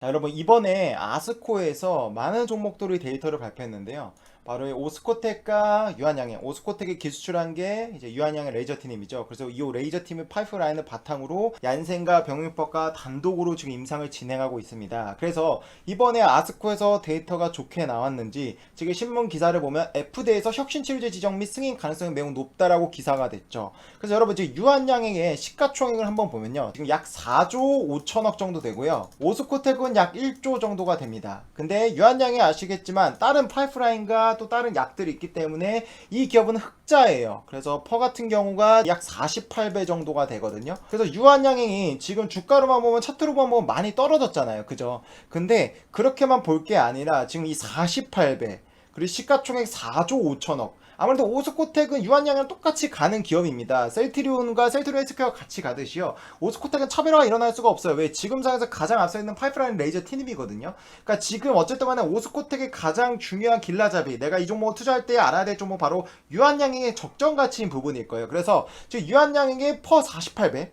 자, 여러분 이번에 아스코에서 많은 종목들의 데이터를 발표했는데요. 바로 이 오스코텍과 유한양행, 오스코텍이 기수출한 게 이제 유한양행 레이저팀이죠. 그래서 이 레이저팀의 파이프라인을 바탕으로 얀센과 병용법과 단독으로 지금 임상을 진행하고 있습니다. 그래서 이번에 아스코에서 데이터가 좋게 나왔는지 지금 신문 기사를 보면 FDA에서 혁신치료제 지정 및 승인 가능성이 매우 높다라고 기사가 됐죠. 그래서 여러분 지금 유한양행의 시가총액을 한번 보면요. 지금 약 4조 5천억 정도 되고요. 오스코텍은 약 1조 정도가 됩니다. 근데 유한양행 아시겠지만 다른 파이프라인과 또 다른 약들이 있기 때문에 이 기업은 흑자예요. 그래서 퍼 같은 경우가 약 48배 정도가 되거든요. 그래서 유한양행이 지금 주가로만 보면 차트로만 보면 많이 떨어졌잖아요. 그죠? 근데 그렇게만 볼 게 아니라 지금 이 48배 그리고 시가총액 4조 5천억 아무래도 오스코텍은 유한양이랑 똑같이 가는 기업입니다. 셀트리온과 셀트리온 헬스케어가 같이 가듯이요. 오스코텍은 차별화가 일어날 수가 없어요. 왜? 지금 상에서 가장 앞서 있는 파이프라인 레이저 티닙이거든요. 그러니까 지금 어쨌든 간에 오스코텍의 가장 중요한 길라잡이, 내가 이 종목을 투자할 때 알아야 될 종목 바로 유한양행의 적정 가치인 부분일 거예요. 그래서 지금 유한양행의 퍼 48배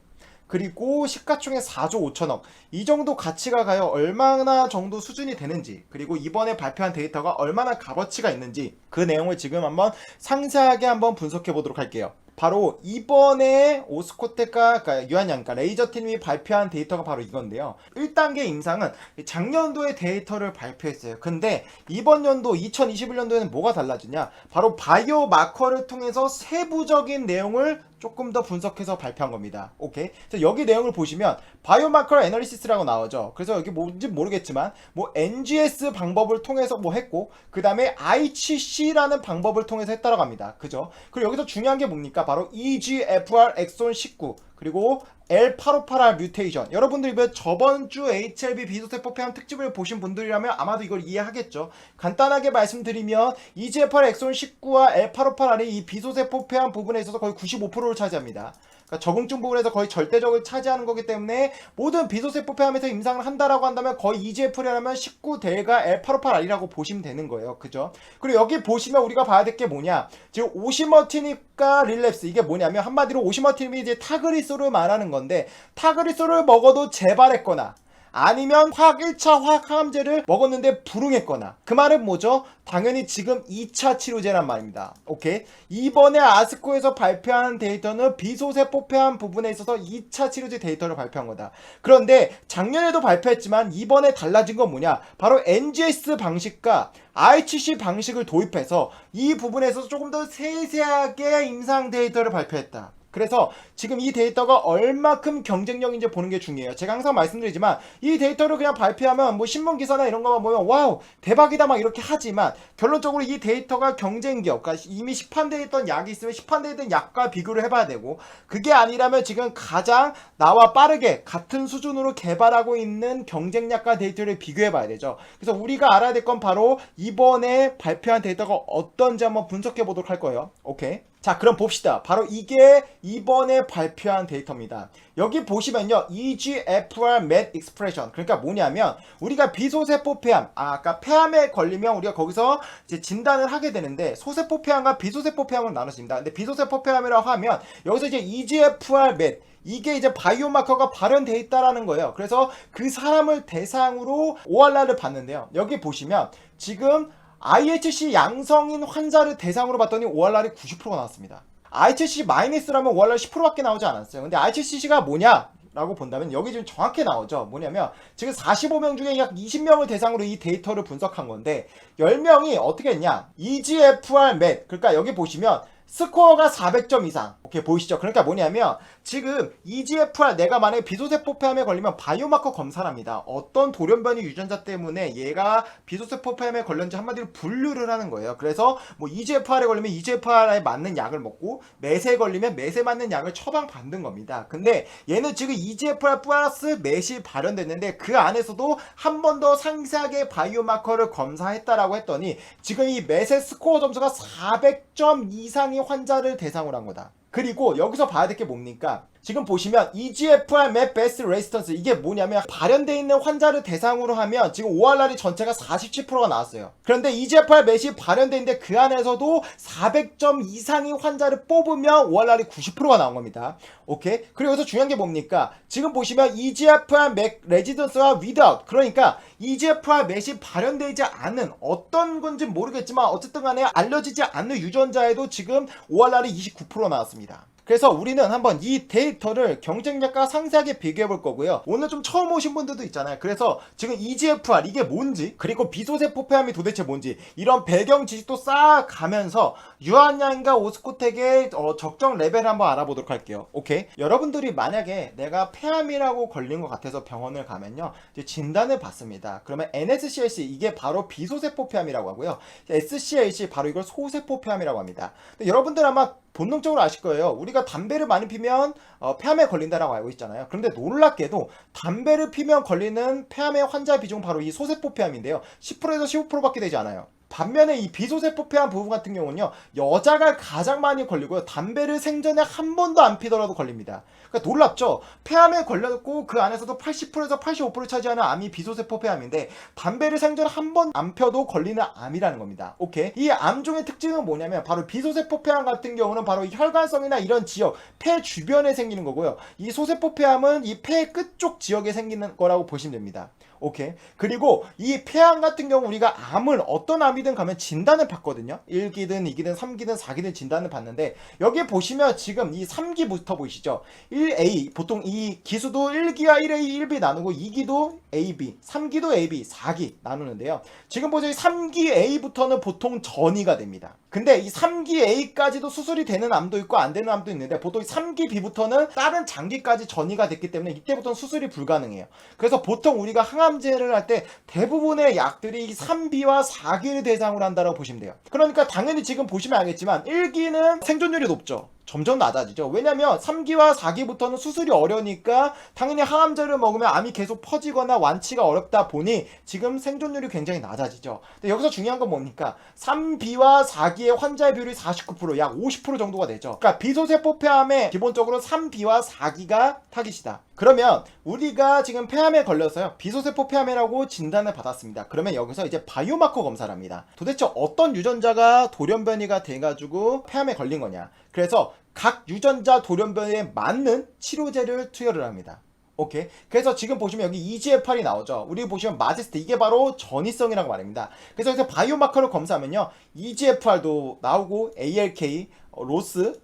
그리고 시가총액 4조 5천억 이 정도 가치가 가요 얼마나 정도 수준이 되는지, 그리고 이번에 발표한 데이터가 얼마나 값어치가 있는지 그 내용을 지금 한번 상세하게 한번 분석해 보도록 할게요. 바로 이번에 오스코텍과 그러니까 유한양, 그러니까 레이저팀이 발표한 데이터가 바로 이건데요. 1단계 임상은 작년도의 데이터를 발표했어요. 근데 이번 연도 2021년도에는 뭐가 달라지냐, 바로 바이오 마커를 통해서 세부적인 내용을 조금 더 분석해서 발표한 겁니다. 오케이. 그래서 여기 내용을 보시면 바이오마커 애널리시스라고 나오죠. 그래서 여기 뭔지 모르겠지만 뭐 NGS 방법을 통해서 뭐 했고, 그 다음에 IHC라는 방법을 통해서 했다고 합니다. 그죠? 그리고 여기서 중요한 게 뭡니까? 바로 EGFR 엑손 19 그리고 L858R 뮤테이션. 여러분들이 저번 주 HLB 비소세포 폐암 특집을 보신 분들이라면 아마도 이걸 이해하겠죠. 간단하게 말씀드리면 EGFR 엑손 19와 L858R이 이 비소세포 폐암 부분에 있어서 거의 95%를 차지합니다. 그러니까 적응증 부분에서 거의 절대적을 차지하는 거기 때문에 모든 비소세포 폐암에서 임상을 한다라고 한다면 거의 EGFR이라면 19대가 L858R이라고 보시면 되는 거예요. 그죠? 그리고 여기 보시면 우리가 봐야 될 게 뭐냐, 지금 오시머티닙과 릴랩스, 이게 뭐냐면 한마디로 오시머티닙이 이제 타그리소를 말하는 건데, 타그리소를 먹어도 재발했거나 아니면 화학 1차 화학항암제를 먹었는데 불응했거나, 그 말은 뭐죠? 당연히 지금 2차 치료제란 말입니다. 오케이? 이번에 아스코에서 발표한 데이터는 비소세포 폐암 부분에 있어서 2차 치료제 데이터를 발표한 거다. 그런데 작년에도 발표했지만 이번에 달라진 건 뭐냐? 바로 NGS 방식과 IHC 방식을 도입해서 이 부분에 있어서 조금 더 세세하게 임상 데이터를 발표했다. 그래서 지금 이 데이터가 얼마큼 경쟁력인지 보는 게 중요해요. 제가 항상 말씀드리지만 이 데이터를 그냥 발표하면 뭐 신문 기사나 이런 거만 보면 와우 대박이다 막 이렇게 하지만, 결론적으로 이 데이터가 경쟁기업, 그러니까 이미 시판되어 있던 약이 있으면 시판되어 있던 약과 비교를 해봐야 되고, 그게 아니라면 지금 가장 나와 빠르게 같은 수준으로 개발하고 있는 경쟁약과 데이터를 비교해 봐야 되죠. 그래서 우리가 알아야 될 건 바로 이번에 발표한 데이터가 어떤지 한번 분석해 보도록 할 거예요. 오케이. 자, 그럼 봅시다. 바로 이게 이번에 발표한 데이터입니다. 여기 보시면요, EGFR MET expression, 그러니까 뭐냐면 우리가 비소세포 폐암, 아까 폐암에 걸리면 우리가 거기서 이제 진단을 하게 되는데 소세포 폐암과 비소세포 폐암으로 나눠집니다. 근데 비소세포 폐암이라고 하면 여기서 이제 EGFR MET, 이게 이제 바이오마커가 발현돼 있다라는 거예요. 그래서 그 사람을 대상으로 ORR을 봤는데요. 여기 보시면 지금 IHC 양성인 환자를 대상으로 봤더니 ORR이 90%가 나왔습니다. IHC 마이너스라면 ORR 10%밖에 나오지 않았어요. 근데 IHC가 뭐냐? 라고 본다면 여기 지금 정확히 나오죠. 뭐냐면 지금 45명 중에 약 20명을 대상으로 이 데이터를 분석한 건데, 10명이 어떻게 했냐? EGFR MET, 그러니까 여기 보시면 스코어가 400점 이상. 오케이, 보이시죠? 그러니까 뭐냐면 지금 EGFR, 내가 만약에 비소세포 폐암에 걸리면 바이오마커 검사를 합니다. 어떤 돌연변이 유전자 때문에 얘가 비소세포 폐암에 걸렸는지 한마디로 분류를 하는 거예요. 그래서 뭐 EGFR에 걸리면 EGFR에 맞는 약을 먹고, 맷에 걸리면 맷에 맞는 약을 처방받는 겁니다. 근데 얘는 지금 EGFR 플러스 맷이 발현됐는데 그 안에서도 한 번 더 상세하게 바이오마커를 검사했다라고 했더니 지금 이 맷의 스코어 점수가 400점 이상의 환자를 대상으로 한 거다. 그리고 여기서 봐야 될 게 뭡니까? 지금 보시면 EGFR 맵 베스트 레지스턴스 이게 뭐냐면 발현되어 있는 환자를 대상으로 하면 지금 ORR이 전체가 47%가 나왔어요. 그런데 EGFR 맵이 발현되어 있는데 그 안에서도 400점 이상의 환자를 뽑으면 ORR이 90%가 나온 겁니다. 오케이? 그리고 여기서 중요한 게 뭡니까? 지금 보시면 EGFR 맵 레지던스와 without, 그러니까 EGFR 맵이 발현되지 않은 어떤 건지 모르겠지만 어쨌든 간에 알려지지 않는 유전자에도 지금 ORR이 29% 나왔습니다. 그래서 우리는 한번 이 데이터를 경쟁력과 상세하게 비교해 볼 거고요. 오늘 좀 처음 오신 분들도 있잖아요. 그래서 지금 EGFR 이게 뭔지, 그리고 비소세포 폐암이 도대체 뭔지 이런 배경 지식도 쌓아가면서 유한양과 오스코텍의 적정 레벨을 한번 알아보도록 할게요. 오케이? 여러분들이 만약에 내가 폐암이라고 걸린 것 같아서 병원을 가면요, 이제 진단을 받습니다. 그러면 NSCLC 이게 바로 비소세포 폐암이라고 하고요, SCLC 바로 이걸 소세포 폐암이라고 합니다. 근데 여러분들 아마 본능적으로 아실 거예요. 우리가 담배를 많이 피면 폐암에 걸린다라고 알고 있잖아요. 그런데 놀랍게도 담배를 피면 걸리는 폐암의 환자 비중 바로 이 소세포 폐암인데요. 10%에서 15%밖에 되지 않아요. 반면에 이 비소세포 폐암 부분 같은 경우는요, 여자가 가장 많이 걸리고요, 담배를 생전에 한 번도 안 피더라도 걸립니다. 그러니까 놀랍죠? 폐암에 걸렸고 그 안에서도 80%에서 85%를 차지하는 암이 비소세포 폐암인데 담배를 생전 한 번 안 펴도 걸리는 암이라는 겁니다. 오케이? 이 암종의 특징은 뭐냐면 바로 비소세포 폐암 같은 경우는 바로 이 혈관성이나 이런 지역, 폐 주변에 생기는 거고요. 이 소세포 폐암은 이 폐 끝쪽 지역에 생기는 거라고 보시면 됩니다. 오케이. 그리고 이 폐암 같은 경우 우리가 암을 어떤 암이든 가면 진단을 받거든요. 1기든 2기든 3기든 4기든 진단을 받는데 여기에 보시면 지금 이 3기부터 보이시죠? 1A 보통 이 기수도 1기와 1A, 1B 나누고 2기도 AB, 3기도 AB, 4기 나누는데요. 지금 보세요. 3기 A부터는 보통 전이가 됩니다. 근데 이 3기 A까지도 수술이 되는 암도 있고 안 되는 암도 있는데 보통 3기 B부터는 다른 장기까지 전이가 됐기 때문에 이때부터는 수술이 불가능해요. 그래서 보통 우리가 항암제를 할 때 대부분의 약들이 3B와 4기를 대상으로 한다고 보시면 돼요. 그러니까 당연히 지금 보시면 알겠지만 1기는 생존율이 높죠. 점점 낮아지죠. 왜냐면 3기와 4기부터는 수술이 어려우니까 당연히 항암제를 먹으면 암이 계속 퍼지거나 완치가 어렵다 보니 지금 생존율이 굉장히 낮아지죠. 근데 여기서 중요한 건 뭡니까? 3B와 4기의 환자의 비율이 49%, 약 50% 정도가 되죠. 그러니까 비소세포 폐암에 기본적으로 3B와 4기가 타깃이다. 그러면 우리가 지금 폐암에 걸려서요, 비소세포 폐암이라고 진단을 받았습니다. 그러면 여기서 이제 바이오마커 검사를 합니다. 도대체 어떤 유전자가 돌연변이가 돼가지고 폐암에 걸린 거냐. 그래서 각 유전자 돌연변이에 맞는 치료제를 투여를 합니다. 오케이. 그래서 지금 보시면 여기 EGFR이 나오죠. 우리 보시면 마제스트, 이게 바로 전이성이라고 말입니다. 그래서 여기서 바이오마커를 검사하면요, EGFR도 나오고 ALK, 로스,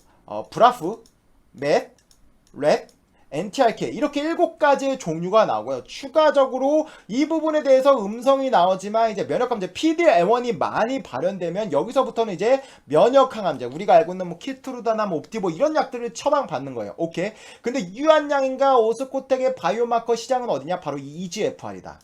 브라프, 맷, 렛, NTRK 이렇게 7가지의 종류가 나오고요. 추가적으로 이 부분에 대해서 음성이 나오지만 이제 면역항암제 PD-L1이 많이 발현되면 여기서부터는 이제 면역항암제, 우리가 알고 있는 뭐 키트루다나 뭐 옵티보 이런 약들을 처방받는 거예요. 오케이. 근데 유한양인과 오스코텍의 바이오마커 시장은 어디냐? 바로 이 EGFR이다.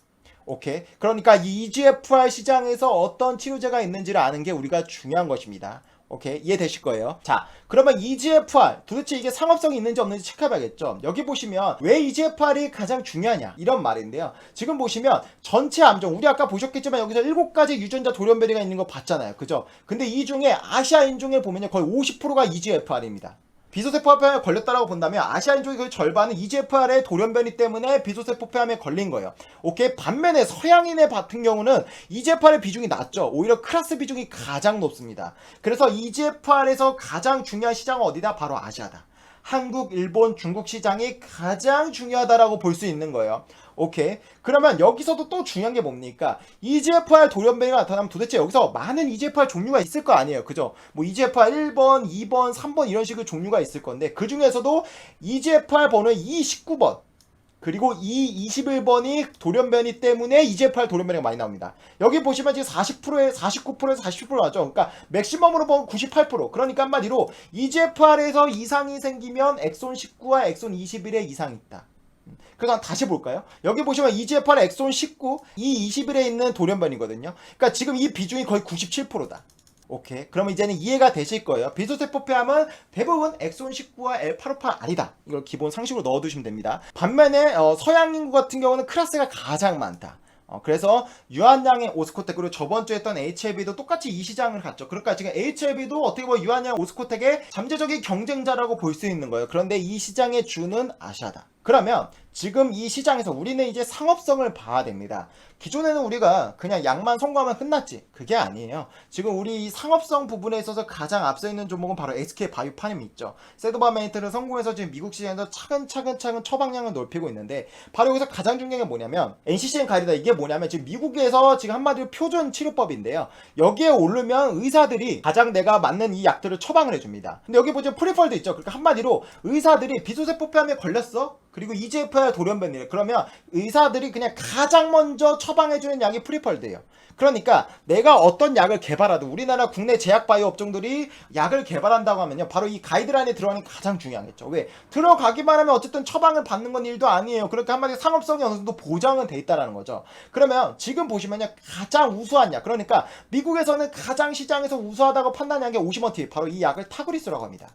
오케이. 그러니까 이 EGFR 시장에서 어떤 치료제가 있는지를 아는 게 우리가 중요한 것입니다. 오케이, 이해되실 거예요. 자, 그러면 EGFR 도대체 이게 상업성이 있는지 없는지 체크해봐야겠죠. 여기 보시면 왜 EGFR이 가장 중요하냐 이런 말인데요. 지금 보시면 전체 암종, 우리 아까 보셨겠지만 여기서 7가지 유전자 돌연변이가 있는 거 봤잖아요. 그죠? 근데 이 중에 아시아 인종에 보면요, 거의 50%가 EGFR입니다. 비소세포 폐암에 걸렸다라고 본다면 아시아 인종의 거의 절반은 EGFR의 돌연변이 때문에 비소세포 폐암에 걸린 거예요. 오케이. 반면에 서양인의 같은 경우는 EGFR의 비중이 낮죠. 오히려 클라스 비중이 가장 높습니다. 그래서 EGFR에서 가장 중요한 시장은 어디다? 바로 아시아다. 한국, 일본, 중국 시장이 가장 중요하다라고 볼 수 있는 거예요. 오케이. 그러면 여기서도 또 중요한 게 뭡니까? EGFR 돌연변이가 나타나면 도대체 여기서 많은 EGFR 종류가 있을 거 아니에요. 그죠? 뭐 EGFR 1번, 2번, 3번 이런 식의 종류가 있을 건데 그 중에서도 EGFR 번호 E19번 그리고 E21번이 돌연변이 때문에 EGFR 돌연변이가 많이 나옵니다. 여기 보시면 지금 40%에 49%에서 40% 나죠. 그러니까 맥시멈으로 보면 98%. 그러니까 한마디로 EGFR에서 이상이 생기면 엑손 19와 엑손 21에 이상이 있다. 그래서 다시 볼까요? 여기 보시면 EGFR 엑손 19, E21에 있는 돌연변이거든요. 그러니까 지금 이 비중이 거의 97%다. 오케이. 그럼 이제는 이해가 되실 거예요. 비소세포 폐암은 대부분 엑손 19와 L858 아니다. 이걸 기본 상식으로 넣어두시면 됩니다. 반면에 서양 인구 같은 경우는 클라스가 가장 많다. 그래서 유한양의 오스코텍 그리고 저번 주에 했던 HLB도 똑같이 이 시장을 갔죠. 그러니까 지금 HLB도 어떻게 보면 유한양 오스코텍의 잠재적인 경쟁자라고 볼 수 있는 거예요. 그런데 이 시장의 주는 아시아다. 그러면 지금 이 시장에서 우리는 이제 상업성을 봐야 됩니다. 기존에는 우리가 그냥 양만 성공하면 끝났지. 그게 아니에요. 지금 우리 이 상업성 부분에 있어서 가장 앞서 있는 종목은 바로 SK 바이오팜이 있죠. 세도바메이트를 성공해서 지금 미국 시장에서 차근차근 처방량을 넓히고 있는데 바로 여기서 가장 중요한 게 뭐냐면 NCCN 가이드다. 이게 뭐냐면 지금 미국에서 지금 한마디로 표준 치료법인데요. 여기에 오르면 의사들이 가장 내가 맞는 이 약들을 처방을 해줍니다. 근데 여기 보시면 프리펄드 있죠. 그러니까 한마디로 의사들이 비소세포폐암에 걸렸어. 그리고 EGFR 돌연변이래. 그러면 의사들이 그냥 가장 먼저 처방해주는 약이 프리펄드예요. 그러니까 내가 어떤 약을 개발하든 우리나라 국내 제약바이오 업종들이 약을 개발한다고 하면요. 바로 이 가이드라인에 들어가는 게 가장 중요하겠죠. 왜? 들어가기만 하면 어쨌든 처방을 받는 건 일도 아니에요. 그러니까 한마디로 상업성이 어느 정도 보장은 돼 있다는 거죠. 그러면 지금 보시면요. 가장 우수한 약. 그러니까 미국에서는 가장 시장에서 우수하다고 판단한 게 오시머티. 바로 이 약을 타그리스라고 합니다.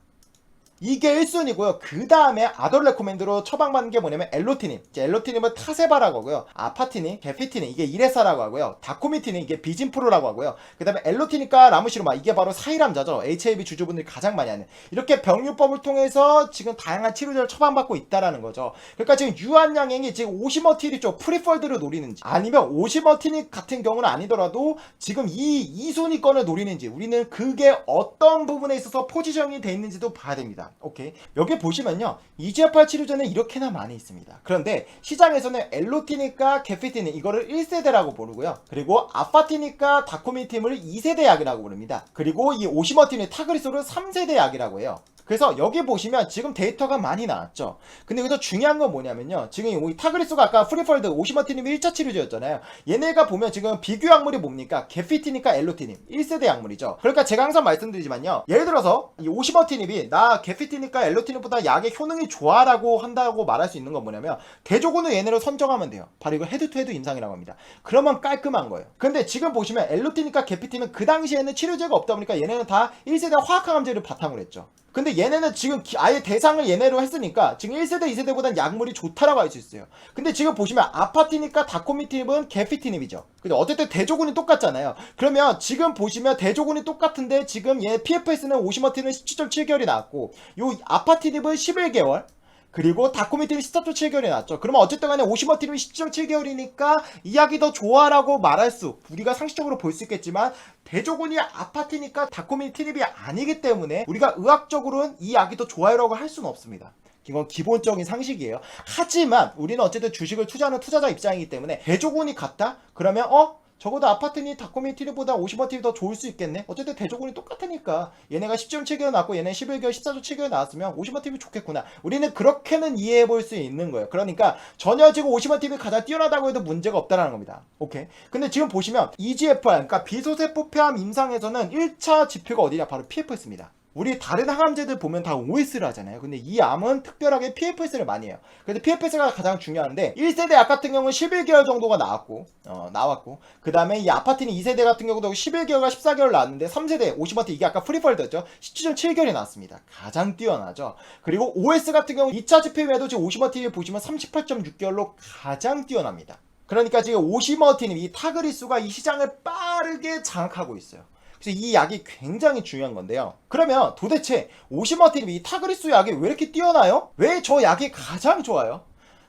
이게 1순위고요. 그 다음에 아덜 레코멘드로 처방받는 게 뭐냐면 엘로티닌. 이제 엘로티닌은 타세바라고 하고요. 아파티닌, 게피티닌 이게 이레사라고 하고요. 다코미티닌 이게 비진프로라고 하고요. 그 다음에 엘로티닌과 라무시루마 이게 바로 사이람자죠. HIV 주주분들이 가장 많이 하는. 이렇게 병류법을 통해서 지금 다양한 치료제를 처방받고 있다라는 거죠. 그러니까 지금 유한양행이 지금 오시머티니 쪽 프리펄드를 노리는지 아니면 오시머티니 같은 경우는 아니더라도 지금 이 2순위권을 노리는지 우리는 그게 어떤 부분에 있어서 포지션이 돼 있는지도 봐야 됩니다. 오케이. 여기 보시면요. EGFR 치료제는 이렇게나 많이 있습니다. 그런데 시장에서는 엘로티니까 게피티닌 이거를 1세대라고 부르고요. 그리고 아파티니까 다코미팀을 2세대 약이라고 부릅니다. 그리고 이 오시머티닌 타그리소를 3세대 약이라고 해요. 그래서 여기 보시면 지금 데이터가 많이 나왔죠. 근데 여기서 중요한 건 뭐냐면요. 지금 이 타그리소가 아까 프리펄드 오시머티님이 1차 치료제였잖아요. 얘네가 보면 지금 비교 약물이 뭡니까? 게피티니까 엘로티닌 1세대 약물이죠. 그러니까 제가 항상 말씀드리지만요. 예를 들어서 이 오시머티님이 나 게피티니까 엘로티닌보다 약의 효능이 좋아라고 한다고 말할 수 있는 건 뭐냐면 대조군을 얘네를 선정하면 돼요. 바로 이거 헤드투헤드 임상이라고 합니다. 그러면 깔끔한 거예요. 근데 지금 보시면 엘로티니까 게피티닌 그 당시에는 치료제가 없다 보니까 얘네는 다 1세대 화학항암제를 바탕으로 했죠. 근데 얘네는 지금 아예 대상을 얘네로 했으니까 지금 1세대, 2세대보단 약물이 좋다라고 할 수 있어요. 근데 지금 보시면 아파티니까 다코미티닙은 게피티닙이죠. 근데 어쨌든 대조군이 똑같잖아요. 그러면 지금 보시면 대조군이 똑같은데 지금 얘 PFS는 오시머티는 17.7개월이 나왔고 요 아파티닙은 11개월 그리고 다코미티는 14.7개월이 나왔죠. 그러면 어쨌든 간에 오시머티는 10.7개월이니까 이 약이 더 좋아라고 말할 수 우리가 상식적으로 볼 수 있겠지만 대조군이 아파티니까 다코미티닙이 아니기 때문에 우리가 의학적으로는 이 약이 더 좋아요라고 할 수는 없습니다. 이건 기본적인 상식이에요. 하지만 우리는 어쨌든 주식을 투자하는 투자자 입장이기 때문에 대조군이 같다? 그러면 적어도 아파트니 다코미티니보다 오시머티니 더 좋을 수 있겠네. 어쨌든 대조군이 똑같으니까 얘네가 10.7개월 나왔고 얘네 11개월 14.7개월 나왔으면 오시머티니 좋겠구나. 우리는 그렇게는 이해해 볼 수 있는 거예요. 그러니까 전혀 지금 오시머티니 가장 뛰어나다고 해도 문제가 없다라는 겁니다. 오케이. 근데 지금 보시면 EGFR 그러니까 비소세포폐암 임상에서는 1차 지표가 어디냐 바로 PFS입니다. 우리 다른 항암제들 보면 다 OS를 하잖아요. 근데 이 암은 특별하게 PFS를 많이 해요. 그래서 PFS가 가장 중요한데 1세대 약 같은 경우는 11개월 정도가 나왔고 그 다음에 이 아파티니 2세대 같은 경우도 11개월과 14개월 나왔는데 3세대 오시머티 이게 아까 프리펄드였죠. 17.7개월이 나왔습니다. 가장 뛰어나죠. 그리고 OS 같은 경우 2차 지표에도 지금 오시머티 보시면 38.6개월로 가장 뛰어납니다. 그러니까 지금 오시머티님 이 타그리수가 이 시장을 빠르게 장악하고 있어요. 그래서 이 약이 굉장히 중요한 건데요. 그러면 도대체 오시머티닙 이 타그리수 약이 왜 이렇게 뛰어나요? 왜 저 약이 가장 좋아요?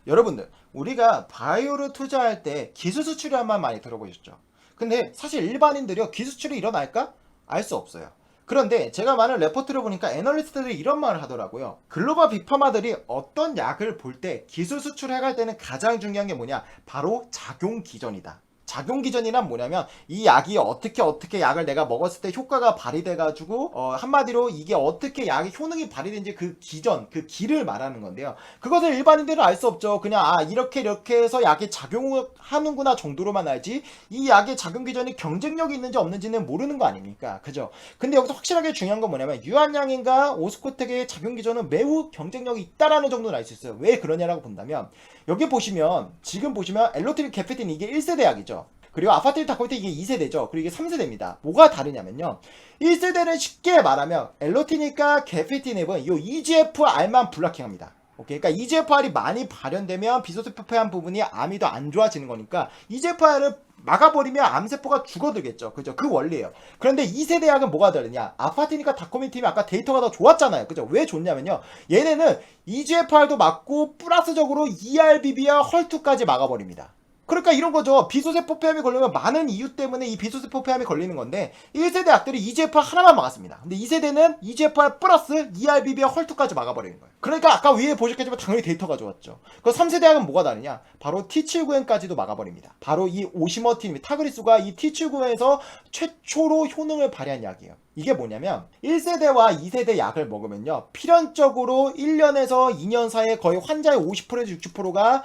여러분들 우리가 바이오를 투자할 때 기술 수출이란 말 많이 들어보셨죠? 근데 사실 일반인들이요 기술 수출이 일어날까? 알 수 없어요. 그런데 제가 많은 레포트를 보니까 애널리스트들이 이런 말을 하더라고요. 글로벌 빅파마들이 어떤 약을 볼 때 기술 수출해갈 때는 가장 중요한 게 뭐냐? 바로 작용 기전이다. 작용 기전이란 뭐냐면 이 약이 어떻게 약을 내가 먹었을 때 효과가 발휘돼가지고 한마디로 이게 어떻게 약의 효능이 발휘된지 그 기전, 그 기를 말하는 건데요. 그것을 일반인들은 알 수 없죠. 그냥 이렇게 해서 약이 작용을 하는구나 정도로만 알지 이 약의 작용 기전이 경쟁력이 있는지 없는지는 모르는 거 아닙니까? 그죠? 근데 여기서 확실하게 중요한 건 뭐냐면 유한양인과 오스코텍의 작용 기전은 매우 경쟁력이 있다라는 정도는 알 수 있어요. 왜 그러냐라고 본다면 여기 보시면 지금 보시면 엘로트린 게페틴 이게 1세대 약이죠. 그리고 아파트린 다코미티 이게 2세대죠. 그리고 이게 3세대입니다. 뭐가 다르냐면요. 1세대는 쉽게 말하면 엘로티니까 게피티닙은 이 EGFR만 블락킹합니다. 오케이. 그러니까 EGFR이 많이 발현되면 비소세포폐암 부분이 암이 더 안 좋아지는 거니까 EGFR을 막아버리면 암세포가 죽어들겠죠. 그죠? 그 원리예요. 그런데 2세대 약은 뭐가 다르냐? 아파티니까 다코미 팀이 아까 데이터가 더 좋았잖아요. 그죠? 왜 좋냐면요. 얘네는 EGFR도 막고 플러스적으로 ERBB와 헐투까지 막아버립니다. 그러니까 이런 거죠. 비소세포폐암이 걸리면 많은 이유 때문에 이 비소세포폐암이 걸리는 건데 1세대 약들이 EGFR 하나만 막았습니다. 근데 2세대는 EGFR 플러스 ERBB와 헐투까지 막아버리는 거예요. 그러니까 아까 위에 보셨겠지만 당연히 데이터가 좋았죠. 그 3세대 약은 뭐가 다르냐? 바로 T79N까지도 막아버립니다. 바로 이 오시머틴 타그리수가 이 T79N에서 최초로 효능을 발휘한 약이에요. 이게 뭐냐면 1세대와 2세대 약을 먹으면요 필연적으로 1년에서 2년 사이에 거의 환자의 50%에서 60%가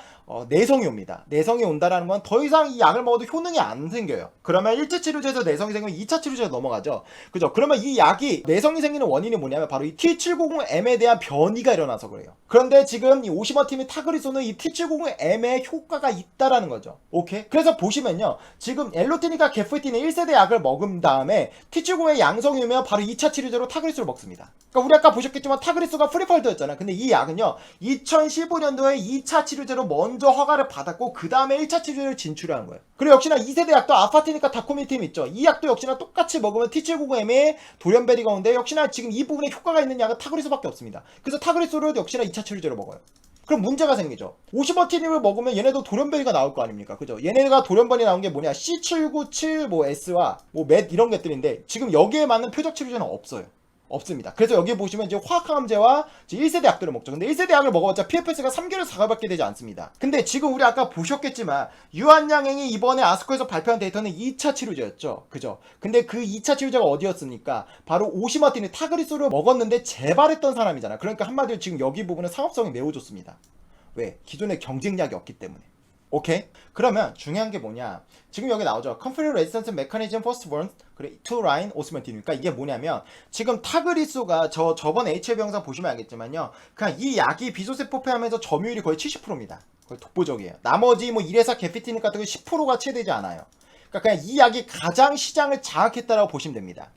내성이 옵니다. 내성이 온다라는 건 더 이상 이 약을 먹어도 효능이 안 생겨요. 그러면 1차 치료제에서 내성이 생기면 2차 치료제로 넘어가죠. 그죠? 그러면 이 약이 내성이 생기는 원인이 뭐냐면 바로 이 T790M에 대한 변이가 일어나서 그래요. 그런데 지금 이 오시머팀이 타그리소는 이 T790M에 효과가 있다라는 거죠. 오케이? 그래서 보시면요. 지금 엘로티니까 게프티는 1세대 약을 먹은 다음에 T790의 양성이 오면 바로 2차 치료제로 타그리소를 먹습니다. 그러니까 우리 아까 보셨겠지만 타그리소가 프리펄드였잖아요. 근데 이 약은요. 2015년도에 2차 치료제로 먼저 허가를 받았고 그 다음에 1차 치료제를 진출한 거예요. 그리고 역시나 2세대 약도 아파티니까 다코미팀 있죠. 이 약도 역시나 똑같이 먹으면 T790M에 돌연변이가 오는데 역시나 지금 이 부분에 효과가 있는 약은 타그리소밖에 없습니다. 그래서 타그리소를 역시나 2차 치료제로 먹어요. 그럼 문제가 생기죠. 오시버티닙을 먹으면 얘네도 돌연변이가 나올 거 아닙니까? 그죠? 얘네가 돌연변이 나온 게 뭐냐? C797 뭐 S와 뭐 맷 이런 것들인데 지금 여기에 맞는 표적 치료제는 없어요. 없습니다. 그래서 여기 보시면 이제 화학항암제와 1세대 약들을 먹죠. 근데 1세대 약을 먹어봤자 PFS가 3개월 4개월밖에 되지 않습니다. 근데 지금 우리 아까 보셨겠지만 유한양행이 이번에 아스코에서 발표한 데이터는 2차 치료제였죠. 그죠? 근데 그 2차 치료제가 어디였습니까? 바로 오시마틴이 타그리소를 먹었는데 재발했던 사람이잖아. 그러니까 한마디로 지금 여기 부분은 상업성이 매우 좋습니다. 왜? 기존에 경쟁약이 없기 때문에. 오케이? 그러면 중요한 게 뭐냐? 지금 여기 나오죠. Conflict Resistance Mechanism Firstborn to Line Osimertinib. 그러니까 이게 뭐냐면 지금 타그리소가 저번 HLB 영상 보시면 알겠지만요. 그냥 이 약이 비소세포폐암에서 점유율이 거의 70%입니다. 거의 독보적이에요. 나머지 뭐 1회사 게피티닉 같은 거 10%가 채되지 않아요. 그러니까 그냥 이 약이 가장 시장을 장악했다라고 보시면 됩니다.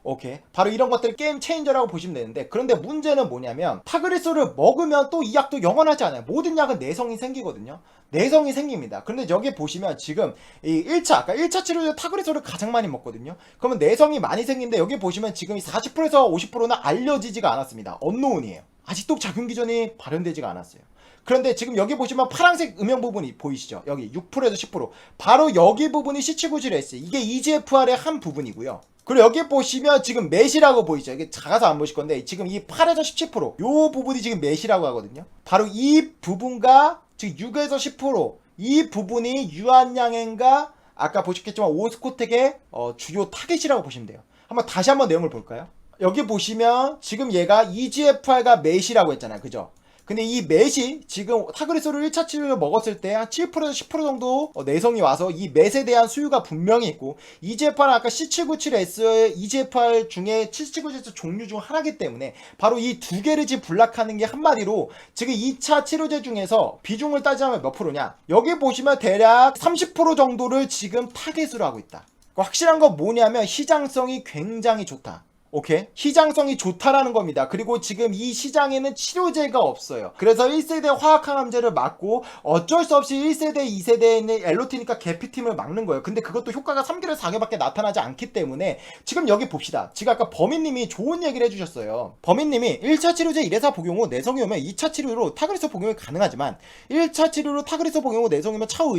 오케이. 바로 이런 것들을 게임 체인저라고 보시면 되는데 그런데 문제는 뭐냐면 타그리소를 먹으면 또 이 약도 영원하지 않아요. 모든 약은 내성이 생기거든요. 내성이 생깁니다. 그런데 여기 보시면 지금 이 1차 아까 1차 치료제 타그리소를 가장 많이 먹거든요. 그러면 내성이 많이 생긴데 여기 보시면 지금 40%에서 50%는 알려지지가 않았습니다. 언노운이에요. 아직도 작용 기전이 발현되지가 않았어요. 그런데 지금 여기 보시면 파란색 음영 부분이 보이시죠? 여기 6%에서 10%. 바로 여기 부분이 C797S. 이게 EGFR의 한 부분이고요. 그리고 여기 보시면 지금 맷이라고 보이죠? 이게 작아서 안 보실 건데 지금 이 8에서 17%요 부분이 지금 맷이라고 하거든요. 바로 이 부분과 지금 6에서 10%이 부분이 유한양행과 아까 보셨겠지만 오스코텍의 주요 타겟이라고 보시면 돼요. 다시 한번 내용을 볼까요? 여기 보시면 지금 얘가 EGFR가 맷이라고 했잖아요. 그죠? 근데 이 맷이 지금 타그리소를 1차 치료를 먹었을 때 한 7%에서 10% 정도 내성이 와서 이 맷에 대한 수요가 분명히 있고 EGFR은 아까 C797S의 EGFR 중에 C797S 종류 중 하나이기 때문에 바로 이 두 개를 지금 분락하는 게 한마디로 지금 2차 치료제 중에서 비중을 따지면 몇 프로냐? 여기 보시면 대략 30% 정도를 지금 타겟으로 하고 있다. 확실한 건 뭐냐면 시장성이 굉장히 좋다. 오케이? 시장성이 좋다라는 겁니다. 그리고 지금 이 시장에는 치료제가 없어요. 그래서 1세대 화학항암제를 막고 어쩔 수 없이 1세대, 2세대에 있는 엘로티니까 게피팀을 막는 거예요. 근데 그것도 효과가 3개월, 4개월밖에 나타나지 않기 때문에 지금 여기 봅시다. 지금 아까 범인님이 좋은 얘기를 해주셨어요. 범인님이 1차 치료제 1회사 복용 후 내성이 오면 2차 치료로 타그리소 복용이 가능하지만 1차 치료로 타그리소 복용 후 내성이 오면 차후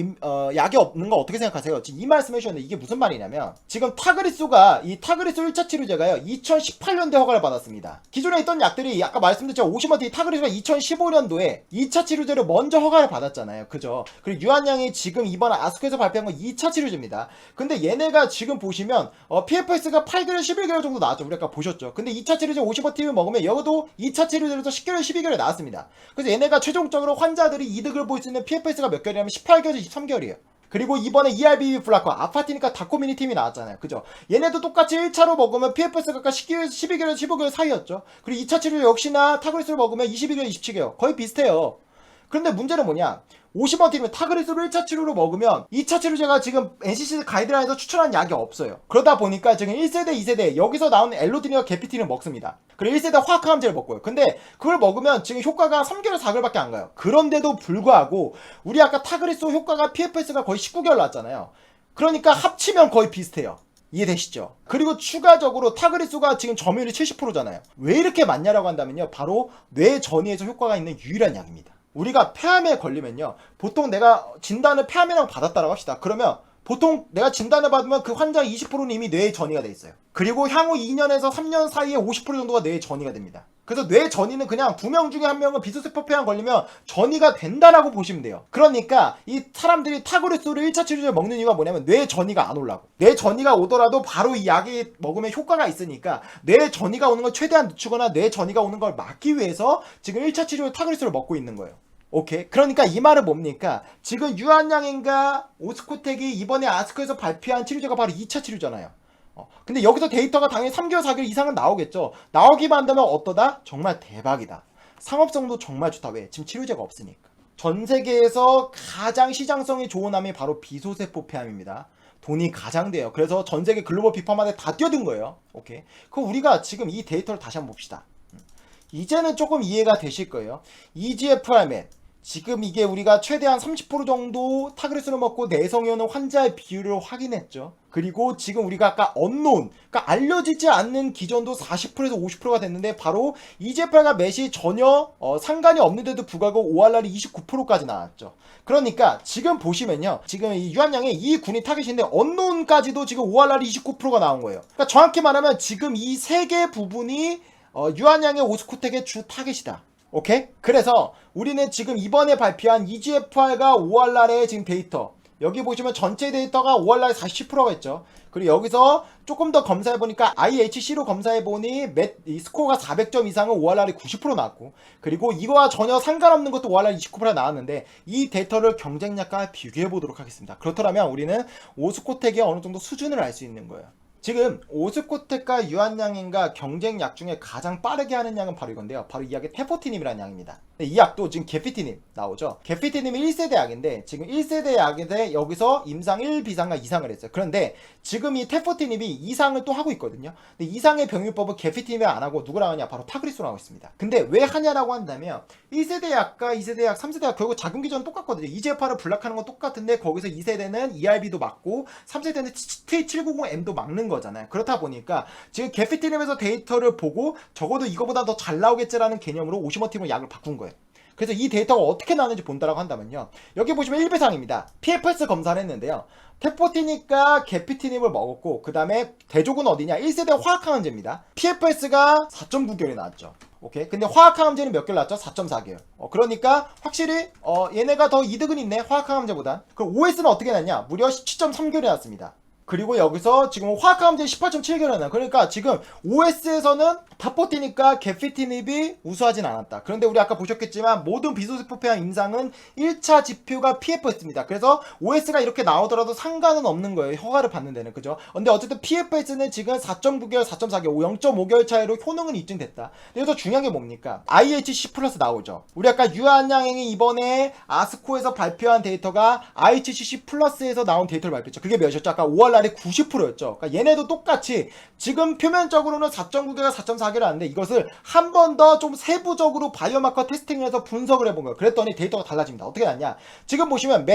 약이 없는 거 어떻게 생각하세요? 지금 이 말씀 해주셨는데 이게 무슨 말이냐면 지금 타그리소가 이 타그리소 1차 치료제가요. 2018년도에 허가를 받았습니다. 기존에 있던 약들이 아까 말씀드렸죠. 오시머티 타그리소가 2015년도에 2차 치료제를 먼저 허가를 받았잖아요. 그죠? 그리고 유한양이 지금 이번 아스코에서 발표한 건 2차 치료제입니다. 근데 얘네가 지금 보시면 PFS가 8개월, 11개월 정도 나왔죠. 우리 아까 보셨죠. 근데 2차 치료제 오시머티를 먹으면 여기도 2차 치료제로서 10개월, 12개월에 나왔습니다. 그래서 얘네가 최종적으로 환자들이 이득을 볼 수 있는 PFS가 몇 개월이냐면 18개월에서 23개월이에요. 그리고 이번에 ERBB 블라커 아파티니까 다코미니 팀이 나왔잖아요. 그죠? 얘네도 똑같이 1차로 먹으면 PFS가 아까 10개월, 12개월, 15개월 사이였죠. 그리고 2차 치료 역시나 타그리스를 먹으면 22개월, 27개월. 거의 비슷해요. 그런데 문제는 뭐냐? 50원 팀은 타그리스를 1차 치료로 먹으면 2차 치료제가 지금 NCC 가이드라인에서 추천한 약이 없어요. 그러다 보니까 지금 1세대, 2세대 여기서 나오는 엘로딘과 게피틴을 먹습니다. 그리고 1세대 화학항암제를 먹고요. 근데 그걸 먹으면 지금 효과가 3개월, 4개월밖에 안 가요. 그런데도 불구하고 우리 아까 타그리스 효과가 PFS가 거의 19개월 나왔잖아요. 그러니까 합치면 거의 비슷해요. 이해되시죠? 그리고 추가적으로 타그리스가 지금 점유율이 70%잖아요. 왜 이렇게 많냐라고 한다면요. 바로 뇌 전이에서 효과가 있는 유일한 약입니다. 우리가 폐암에 걸리면요. 보통 내가 진단을 폐암이라고 받았다라고 합시다. 그러면 보통 내가 진단을 받으면 그 환자의 20%는 이미 뇌에 전이가 돼 있어요. 그리고 향후 2년에서 3년 사이에 50% 정도가 뇌에 전이가 됩니다. 그래서 뇌 전이는 그냥 2명 중에 1명은 비수세포 폐암 걸리면 전이가 된다라고 보시면 돼요. 그러니까 이 사람들이 타그리스를 1차 치료제 먹는 이유가 뭐냐면 뇌 전이가 안 올라고. 뇌 전이가 오더라도 바로 이 약이 먹으면 효과가 있으니까 뇌 전이가 오는 걸 최대한 늦추거나 뇌 전이가 오는 걸 막기 위해서 지금 1차 치료제 타그리스를 먹고 있는 거예요. 오케이. 그러니까 이 말은 뭡니까? 지금 유한양인가 오스코텍이 이번에 아스코에서 발표한 치료제가 바로 2차 치료잖아요. 근데 여기서 데이터가 당연히 3개월, 4개월 이상은 나오겠죠. 나오기만 한다면 어떠다? 정말 대박이다. 상업성도 정말 좋다. 왜? 지금 치료제가 없으니까. 전 세계에서 가장 시장성이 좋은 암이 바로 비소세포 폐암입니다. 돈이 가장 돼요. 그래서 전 세계 글로벌 빅파마에 다 뛰어든 거예요. 오케이. 그럼 우리가 지금 이 데이터를 다시 한번 봅시다. 이제는 조금 이해가 되실 거예요. EGFR맨. 지금 이게 우리가 최대한 30% 정도 타그리스를 먹고 내성이 오는 환자의 비율을 확인했죠. 그리고 지금 우리가 아까 언론, 그러니까 알려지지 않는 기전도 40%에서 50%가 됐는데 바로 EGFR과 맷이 전혀 상관이 없는데도 불구하고 ORR이 29%까지 나왔죠. 그러니까 지금 보시면요. 지금 이 유한양의 이 군이 타겟인데 언론까지도 지금 ORR이 29%가 나온 거예요. 그러니까 정확히 말하면 지금 이 세 개 부분이 유한양의 오스코텍의 주 타겟이다. 오케이? 그래서 우리는 지금 이번에 발표한 EGFR과 ORR의 지금 데이터 여기 보시면 전체 데이터가 ORR의 40%가 있죠. 그리고 여기서 조금 더 검사해보니까 IHC로 검사해보니 이 스코어가 400점 이상은 ORR이 90% 나왔고 그리고 이거와 전혀 상관없는 것도 ORR이 29% 나왔는데 이 데이터를 경쟁약과 비교해보도록 하겠습니다. 그렇더라면 우리는 오스코텍의 어느 정도 수준을 알 수 있는 거예요. 지금 오스코텍과 유한양인과 경쟁약 중에 가장 빠르게 하는 약은 바로 이건데요. 바로 이 약이 테포티닙이라는 약입니다. 이 약도 지금 게피티닙 나오죠. 게피티닙이 1세대 약인데 지금 1세대 약인데 여기서 임상 1, 비상과 2상을 했어요. 그런데 지금 이 테포티닙이 2상을 또 하고 있거든요. 근데 2상의 병유법은 게피티닙이 안 하고 누구랑 하냐? 바로 타그리스랑 하고 있습니다. 근데 왜 하냐라고 한다면 1세대 약과 2세대 약, 3세대 약 결국 작용 기전은 똑같거든요. EGFR을 블락하는 건 똑같은데 거기서 2세대는 ERB도 막고 3세대는 T790M도 막는 거잖아요. 그렇다 보니까 지금 게피티닙에서 데이터를 보고 적어도 이거보다 더 잘 나오겠지라는 개념으로 오시머팀을 약을 바꾼 거예요. 그래서 이 데이터가 어떻게 나오는지 본다라고 한다면요. 여기 보시면 1배상입니다. PFS 검사를 했는데요. 테포티닙과 게피티닙을 먹었고 그 다음에 대족은 어디냐? 1세대 화학항암제입니다. PFS가 4.9개월이 나왔죠. 오케이. 근데 화학항암제는 몇 개월 나왔죠? 4.4개월. 그러니까 확실히 얘네가 더 이득은 있네. 화학항암제보다. 그럼 OS는 어떻게 났냐? 무려 17.3개월이 나왔습니다. 그리고 여기서 지금 화학항암제 18.7개월이 나요. 그러니까 지금 OS에서는 타포티닙과 게피티닙이 우수하진 않았다. 그런데 우리 아까 보셨겠지만 모든 비소세포 폐암 임상은 1차 지표가 PFS입니다. 그래서 OS가 이렇게 나오더라도 상관은 없는 거예요. 허가를 받는 데는. 그죠? 근데 어쨌든 PFS는 지금 4.9개월, 4.4개월, 0.5개월 차이로 효능은 입증됐다. 여기서 중요한 게 뭡니까? IHC 플러스 나오죠. 우리 아까 유한양행이 이번에 아스코에서 발표한 데이터가 IHC 플러스에서 나온 데이터를 발표했죠. 그게 몇이었죠? 아까 5월 날에 90%였죠. 그러니까 얘네도 똑같이 지금 표면적으로는 4.9개가 4.4개를 하는데 이것을 한 번 더 좀 세부적으로 바이오마커 테스팅을 해서 분석을 해본 거예요. 그랬더니 데이터가 달라집니다. 어떻게 났냐? 지금 보시면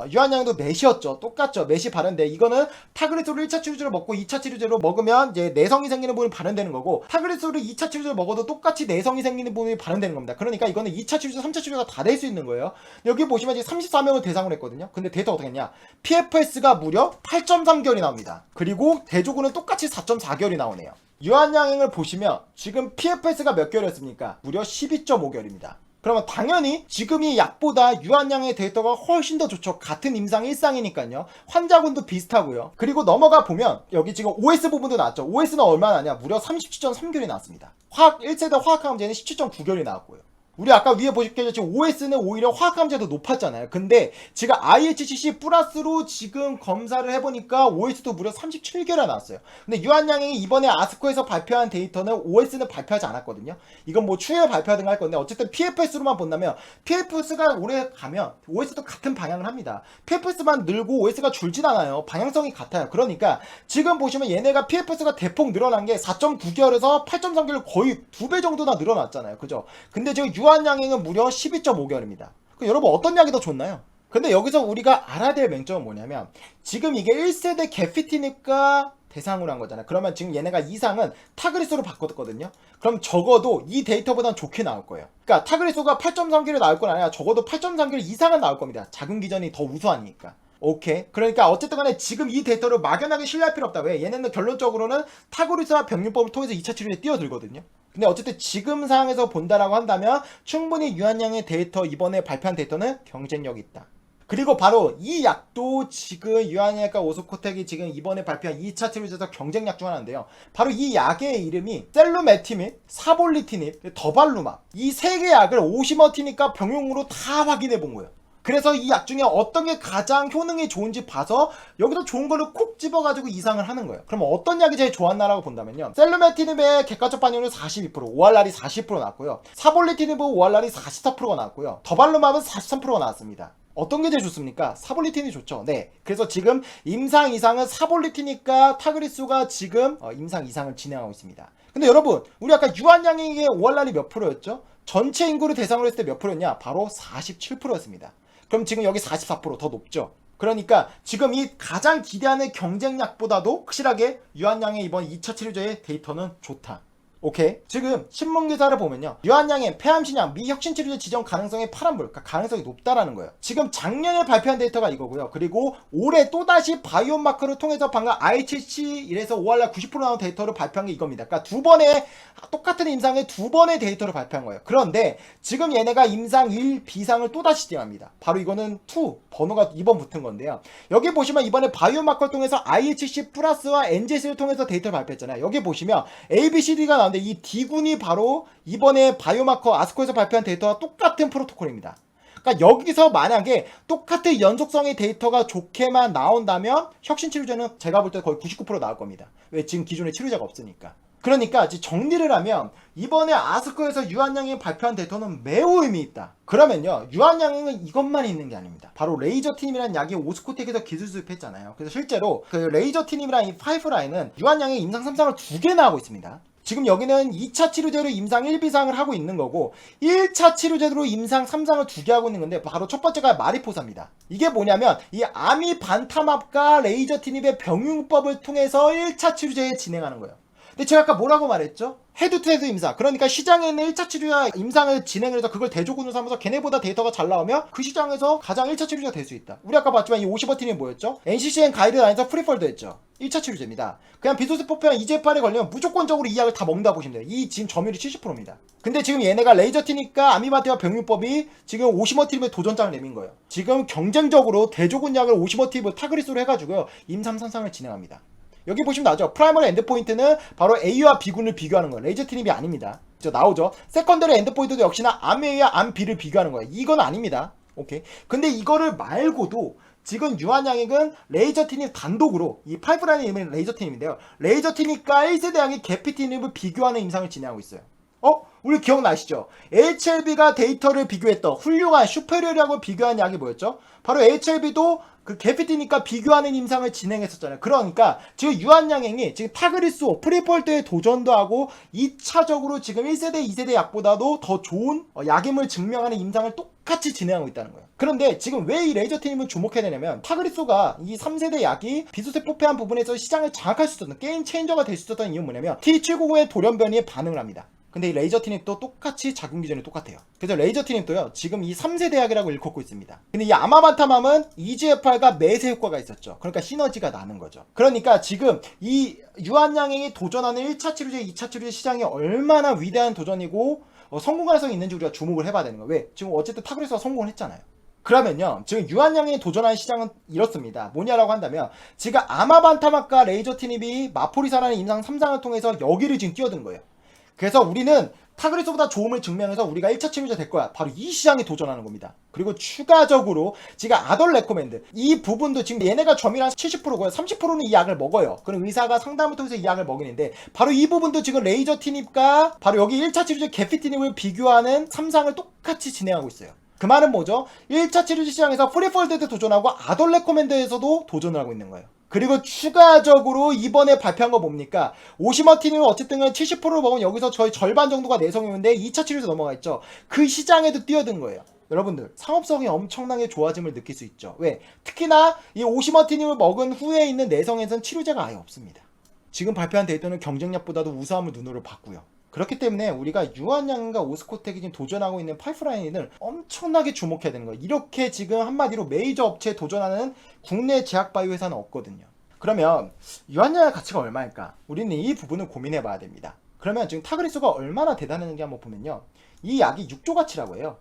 유한양도 맷이었죠. 똑같죠. 맷이 바른데 이거는 타그리스를 1차 치료제로 먹고 2차 치료제로 먹으면 이제 내성이 생기는 부분이 발현되는 거고 타그리스를 2차 치료제로 먹어도 똑같이 내성이 생기는 부분이 발현되는 겁니다. 그러니까 이거는 2차 치료제, 3차 치료제가 다 될 수 있는 거예요. 여기 보시면 이제 34명을 대상으로 했거든요. 근데 데이터가 어떻게 했냐? PFS가 무려 8.3개월이 나옵니다. 그리고 대조군은 똑같이 4.4개월이 나오네요. 유한양행을 보시면 지금 PFS가 몇 개월이었습니까? 무려 12.5개월입니다. 그러면 당연히 지금 이 약보다 유한양의 데이터가 훨씬 더 좋죠. 같은 임상 1상이니까요. 환자군도 비슷하고요. 그리고 넘어가 보면 여기 지금 OS 부분도 나왔죠. OS는 얼마나 나냐? 무려 37.3개월이 나왔습니다. 1세대 화학항암제는 17.9개월이 나왔고요. 우리 아까 위에 보셨겠죠? 지금 OS는 오히려 화학 감지도 높았잖아요. 근데 지금 IHCC 플러스로 지금 검사를 해보니까 OS도 무려 37개나 나왔어요. 근데 유한양이 이번에 아스코에서 발표한 데이터는 OS는 발표하지 않았거든요. 이건 뭐 추후에 발표하든가 할 건데 어쨌든 PFS로만 본다면 PFS가 오래 가면 OS도 같은 방향을 합니다. PFS만 늘고 OS가 줄진 않아요. 방향성이 같아요. 그러니까 지금 보시면 얘네가 PFS가 대폭 늘어난 게 4.9개월에서 8.3개월 거의 2배 정도나 늘어났잖아요. 그죠? 근데 지금 유한양행은 무려 12.5개월입니다. 그럼 여러분 어떤 약이 더 좋나요? 근데 여기서 우리가 알아야 될 맹점은 뭐냐면 지금 이게 1세대 개피티니까 대상으로 한 거잖아요. 그러면 지금 얘네가 이상은 타그리스로 바꿨거든요. 그럼 적어도 이 데이터보다는 좋게 나올 거예요. 그러니까 타그리스가 8.3개월 나올 건 아니라 적어도 8.3개월 이상은 나올 겁니다. 작은 기전이 더 우수하니까. 오케이. 그러니까 어쨌든 간에 지금 이 데이터를 막연하게 신뢰할 필요 없다. 왜? 얘네는 결론적으로는 타그리스와 병균법을 통해서 2차 치료에 뛰어들거든요. 근데 어쨌든 지금 상황에서 본다라고 한다면 충분히 유한양의 데이터 이번에 발표한 데이터는 경쟁력이 있다. 그리고 바로 이 약도 지금 유한양과 오스코텍이 지금 이번에 발표한 2차 치료제에서 경쟁약 중 하나인데요. 바로 이 약의 이름이 셀루메티닙, 사볼리티닙, 더발루맙 이 세 개 약을 오시머티니까 병용으로 다 확인해 본 거예요. 그래서 이 약 중에 어떤 게 가장 효능이 좋은지 봐서 여기서 좋은 거를 콕 집어가지고 이상을 하는 거예요. 그럼 어떤 약이 제일 좋았나라고 본다면요. 셀루메티닙의 객관적 반응률은 42%, ORR이 40% 나왔고요. 사볼리티닙은 ORR이 44%가 나왔고요. 더발루맙은 43%가 나왔습니다. 어떤 게 제일 좋습니까? 사볼리틴이 좋죠. 네. 그래서 지금 임상 이상은 사볼리티니까 타그리스가 지금 임상 이상을 진행하고 있습니다. 근데 여러분, 우리 아까 유한양에게 ORR이 몇 프로였죠? 전체 인구를 대상으로 했을 때 몇 프로였냐? 바로 47%였습니다. 그럼 지금 여기 44%더 높죠. 그러니까 지금 이 가장 기대하는 경쟁약보다도 확실하게 유한양의 이번 2차 치료제의 데이터는 좋다. 오케이. 지금 신문 기사를 보면요. 유한양의 폐암신약 미혁신치료제 지정 가능성의 파란불, 그러니까 가능성이 높다라는 거예요. 지금 작년에 발표한 데이터가 이거고요. 그리고 올해 또다시 바이오마크를 통해서 방금 IHC 1에서 ORR 90% 나온 데이터를 발표한 게 이겁니다. 그러니까 두 번의 똑같은 임상의 두 번의 데이터를 발표한 거예요. 그런데 지금 얘네가 임상 1 비상을 또다시 진행합니다. 바로 이거는 2 번호가 2번 붙은 건데요. 여기 보시면 이번에 바이오마크를 통해서 IHC 플러스와 NGS를 통해서 데이터를 발표했잖아요. 여기 보시면 ABCD가 나오는데 이 D군이 바로 이번에 바이오마커 아스코에서 발표한 데이터와 똑같은 프로토콜입니다. 그러니까 여기서 만약에 똑같은 연속성의 데이터가 좋게만 나온다면 혁신치료제는 제가 볼 때 거의 99% 나올 겁니다. 왜? 지금 기존에 치료제가 없으니까. 그러니까 정리를 하면 이번에 아스코에서 유한양이 발표한 데이터는 매우 의미 있다. 그러면요, 유한양은 이것만 있는 게 아닙니다. 바로 레이저티님이라는 약이 오스코텍에서 기술 수입했잖아요. 그래서 실제로 그 레이저티님이라는 이 파이프라인은 유한양의 임상 3상을 2개나 하고 있습니다. 지금 여기는 2차 치료제로 임상 1비상을 하고 있는 거고 1차 치료제로 임상 3상을 2개 하고 있는 건데 바로 첫 번째가 마리포사입니다. 이게 뭐냐면 이 아미반타맙과 레이저티닙의 병용법을 통해서 1차 치료제에 진행하는 거예요. 근데 제가 아까 뭐라고 말했죠? 헤드투헤드 임상. 그러니까 시장에 있는 1차 치료제 임상을 진행을 해서 그걸 대조군으로 삼아서 걔네보다 데이터가 잘 나오면 그 시장에서 가장 1차 치료제가 될 수 있다. 우리 아까 봤지만 이 오시버틴이 뭐였죠? NCCN 가이드라인에서 프리폴드 했죠. 1차 치료제입니다. 그냥 비소스포피랑 EGFR에 걸리면 무조건적으로 이 약을 다 먹는다 보시면 돼요. 이 지금 점유율이 70%입니다. 근데 지금 얘네가 레이저티니까 아미바티와 병용법이 지금 오시머티닙의 도전장을 내민 거예요. 지금 경쟁적으로 대조군 약을 오시머티닙을 타그리스로 해가지고요. 임상 3상을 진행합니다. 여기 보시면 나오죠. 프라이머리 엔드포인트는 바로 A와 B군을 비교하는 거예요. 레이저티닙이 아닙니다. 나오죠. 세컨더리 엔드포인트도 역시나 암 A와 암 B를 비교하는 거예요. 이건 아닙니다. 오케이. 근데 이거를 말고도 지금 유한양액은 레이저티닙 단독으로 이 파이프라인의 이름은 레이저티닙인데요. 레이저티닙과 1세대 약의 개피티닙을 비교하는 임상을 진행하고 있어요. 우리 기억나시죠? HLB가 데이터를 비교했던 훌륭한 슈페리어라고 비교한 약이 뭐였죠? 바로 HLB도 그 개피티니까 비교하는 임상을 진행했었잖아요. 그러니까 지금 유한양행이 지금 타그리스오 프리폴드에 도전도 하고 2차적으로 지금 1세대 2세대 약보다도 더 좋은 약임을 증명하는 임상을 똑같이 진행하고 있다는 거예요. 그런데 지금 왜 이 레이저티닙을 주목해야 되냐면 타그리스오가 이 3세대 약이 비소세포페한 부분에서 시장을 장악할 수 있었던 게임 체인저가 될 수 있었던 이유는 뭐냐면 T790의 돌연변이에 반응을 합니다. 근데 이 레이저티닙도 똑같이 작용 기전이 똑같아요. 그래서 레이저티닙도요, 지금 이 3세대 약이라고 일컫고 있습니다. 근데 이 아마반타맘은 EGFR과 매세 효과가 있었죠. 그러니까 시너지가 나는 거죠. 그러니까 지금 이 유한양행이 도전하는 1차 치료제, 2차 치료제 시장이 얼마나 위대한 도전이고 성공 가능성이 있는지 우리가 주목을 해봐야 되는 거예요. 왜? 지금 어쨌든 타그리스가 성공을 했잖아요. 그러면요, 지금 유한양행이 도전하는 시장은 이렇습니다. 뭐냐라고 한다면 지금 아마반타맘과 레이저티닙이 마포리사라는 임상 3상을 통해서 여기를 지금 뛰어든 거예요. 그래서 우리는 타그리스보다 좋음을 증명해서 우리가 1차 치료제 될 거야. 바로 이 시장에 도전하는 겁니다. 그리고 추가적으로 지금 아덜 레코멘드 이 부분도 지금 얘네가 점유율 한 70%고요. 30%는 이 약을 먹어요. 그럼 의사가 상담을 통해서 이 약을 먹이는데 바로 이 부분도 지금 레이저 티닙과 바로 여기 1차 치료제 게피티닙을 비교하는 3상을 똑같이 진행하고 있어요. 그 말은 뭐죠? 1차 치료제 시장에서 프리폴드에도 도전하고 아덜 레코멘드에서도 도전을 하고 있는 거예요. 그리고 추가적으로 이번에 발표한 거 뭡니까? 오시머티님은 어쨌든 70%를 먹으면 여기서 저희 절반 정도가 내성이었는데 2차 치료제 넘어가 있죠. 그 시장에도 뛰어든 거예요. 여러분들 상업성이 엄청나게 좋아짐을 느낄 수 있죠. 왜? 특히나 이 오시머티님을 먹은 후에 있는 내성에선 치료제가 아예 없습니다. 지금 발표한 데이터는 경쟁력보다도 우수함을 눈으로 봤고요. 그렇기 때문에 우리가 유한양과 오스코텍이 지금 도전하고 있는 파이프라인을 엄청나게 주목해야 되는 거예요. 이렇게 지금 한마디로 메이저 업체에 도전하는 국내 제약바이오 회사는 없거든요. 그러면 유한양의 가치가 얼마일까? 우리는 이 부분을 고민해 봐야 됩니다. 그러면 지금 타그리스가 얼마나 대단했는지 한번 보면요. 이 약이 6조 가치라고 해요.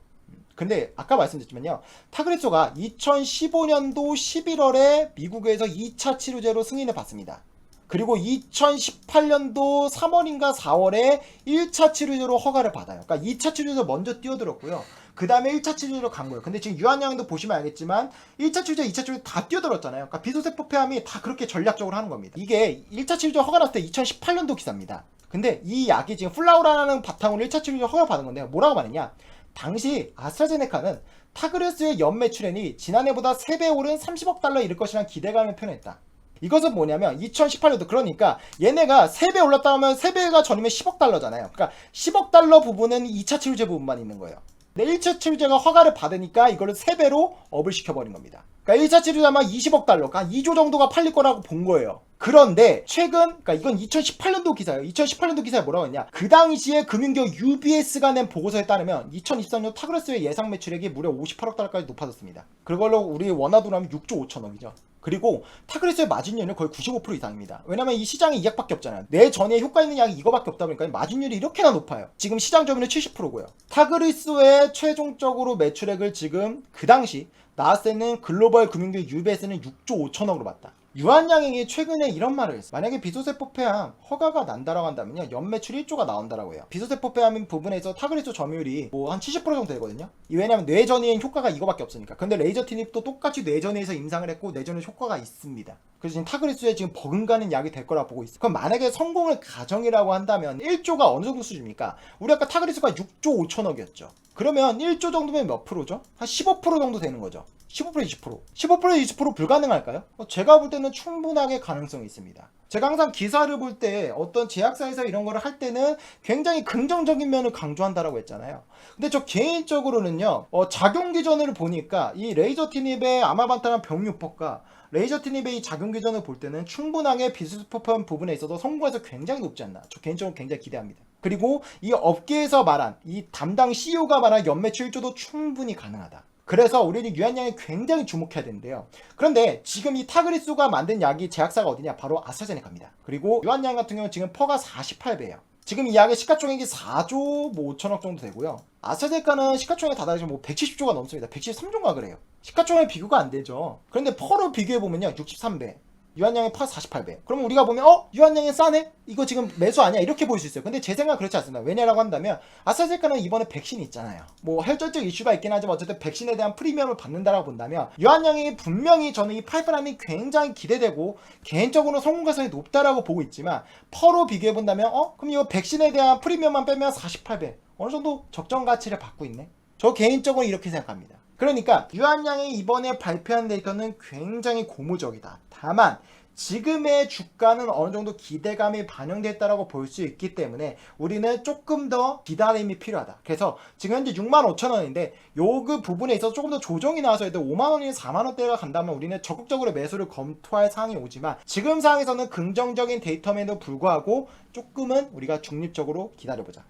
근데 아까 말씀드렸지만요. 타그리소가 2015년도 11월에 미국에서 2차 치료제로 승인을 받습니다. 그리고 2018년도 3월인가 4월에 1차 치료제로 허가를 받아요. 그러니까 2차 치료제로 먼저 뛰어들었고요. 그 다음에 1차 치료제로 간 거예요. 근데 지금 유한양도 보시면 알겠지만 1차 치료제, 2차 치료제 다 뛰어들었잖아요. 그러니까 비소세포 폐암이 다 그렇게 전략적으로 하는 겁니다. 이게 1차 치료제 허가 났을 때 2018년도 기사입니다. 근데 이 약이 지금 플라우라라는 바탕으로 1차 치료제 허가 받은 건데요. 뭐라고 말했냐? 당시 아스트라제네카는 타그리스의 연매 출연이 지난해보다 3배 오른 30억 달러 이를 것이라는 기대감을 표현했다. 이것은 뭐냐면 2018년도 그러니까 얘네가 3배 올랐다 하면 3배가 전이면 10억 달러잖아요. 그러니까 10억 달러 부분은 2차 치료제 부분만 있는 거예요. 근데 1차 치료제가 허가를 받으니까 이거를 3배로 업을 시켜버린 겁니다. 그러니까 1차 치료제만 20억 달러, 그러니까 2조 정도가 팔릴 거라고 본 거예요. 그런데 최근, 그러니까 이건 2018년도 기사예요. 2018년도 기사에 뭐라고 했냐? 그 당시에 금융기업 UBS가 낸 보고서에 따르면 2023년 타그리스의 예상 매출액이 무려 58억 달러까지 높아졌습니다. 그걸로 우리 원화도로 하면 6조 5천억이죠. 그리고 타그리스의 마진율은 거의 95% 이상입니다. 왜냐면 이 시장에 이 약밖에 없잖아요. 내 전에 효과 있는 약이 이거밖에 없다 보니까 마진율이 이렇게나 높아요. 지금 시장 점유율은 70%고요. 타그리스의 최종적으로 매출액을 지금 그 당시 나스닥은 글로벌 금융기업 UBS는 6조 5천억으로 봤다. 유한양행이 최근에 이런 말을 했어요. 만약에 비소세포 폐암 허가가 난다라고 한다면요, 연매출 1조가 나온다라고 해요. 비소세포 폐암 부분에서 타그리스 점유율이 뭐 한 70% 정도 되거든요. 왜냐면 뇌전이행 효과가 이거밖에 없으니까. 근데 레이저 티닙도 똑같이 뇌전에서 임상을 했고 뇌전에 효과가 있습니다. 그래서 지금 타그리스에 지금 버금가는 약이 될 거라 보고 있어요. 그럼 만약에 성공을 가정이라고 한다면 1조가 어느 정도 수준입니까? 우리 아까 타그리스가 6조 5천억이었죠. 그러면 1조 정도면 몇 프로죠? 한 15% 정도 되는 거죠. 15% 20%. 15% 20% 불가능할까요? 제가 볼 때는 충분하게 가능성이 있습니다. 제가 항상 기사를 볼 때 어떤 제약사에서 이런 거를 할 때는 굉장히 긍정적인 면을 강조한다라고 했잖아요. 근데 저 개인적으로는요, 작용 기전을 보니까 이 레이저 티닙의 아마반타란 병유법과 레이저 티닙의 이 작용 기전을 볼 때는 충분하게 비스포판 부분에 있어서 성공해서 굉장히 높지 않나. 저 개인적으로 굉장히 기대합니다. 그리고 이 업계에서 말한 이 담당 CEO가 말한 연매출 1조도 충분히 가능하다. 그래서 우리는 유한양에 굉장히 주목해야 되는데요. 그런데 지금 이 타그리스가 만든 약이 제약사가 어디냐? 바로 아스트라제네카입니다. 그리고 유한양 같은 경우는 지금 퍼가 48배예요. 지금 이 약의 시가총액이 4조 뭐 5천억 정도 되고요. 아스트라제네카는 시가총액 다달아서 뭐 170조가 넘습니다. 173조인가 그래요. 시가총액 비교가 안 되죠. 그런데 퍼로 비교해보면요, 63배. 유한양의 파 48배. 그러면 우리가 보면 유한양이 싸네? 이거 지금 매수 아니야? 이렇게 보일 수 있어요. 근데 제 생각은 그렇지 않습니다. 왜냐라고 한다면 아스트라제네카는 이번에 백신이 있잖아요. 뭐 혈전적 이슈가 있긴 하지만 어쨌든 백신에 대한 프리미엄을 받는다라고 본다면 유한양이 분명히 저는 이 파이프라인이 굉장히 기대되고 개인적으로 성공 가능성이 높다라고 보고 있지만 퍼로 비교해본다면 그럼 이거 백신에 대한 프리미엄만 빼면 48배. 어느 정도 적정 가치를 받고 있네. 저 개인적으로 이렇게 생각합니다. 그러니까 유한양이 이번에 발표한 데이터는 굉장히 고무적이다. 다만 지금의 주가는 어느 정도 기대감이 반영됐다라고 볼 수 있기 때문에 우리는 조금 더 기다림이 필요하다. 그래서 지금 현재 65,000원인데 요그 부분에 있어서 조금 더 조정이 나와서 5만원이나 4만원대가 간다면 우리는 적극적으로 매수를 검토할 상황이 오지만 지금 상황에서는 긍정적인 데이터임에도 불구하고 조금은 우리가 중립적으로 기다려보자.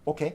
오케이?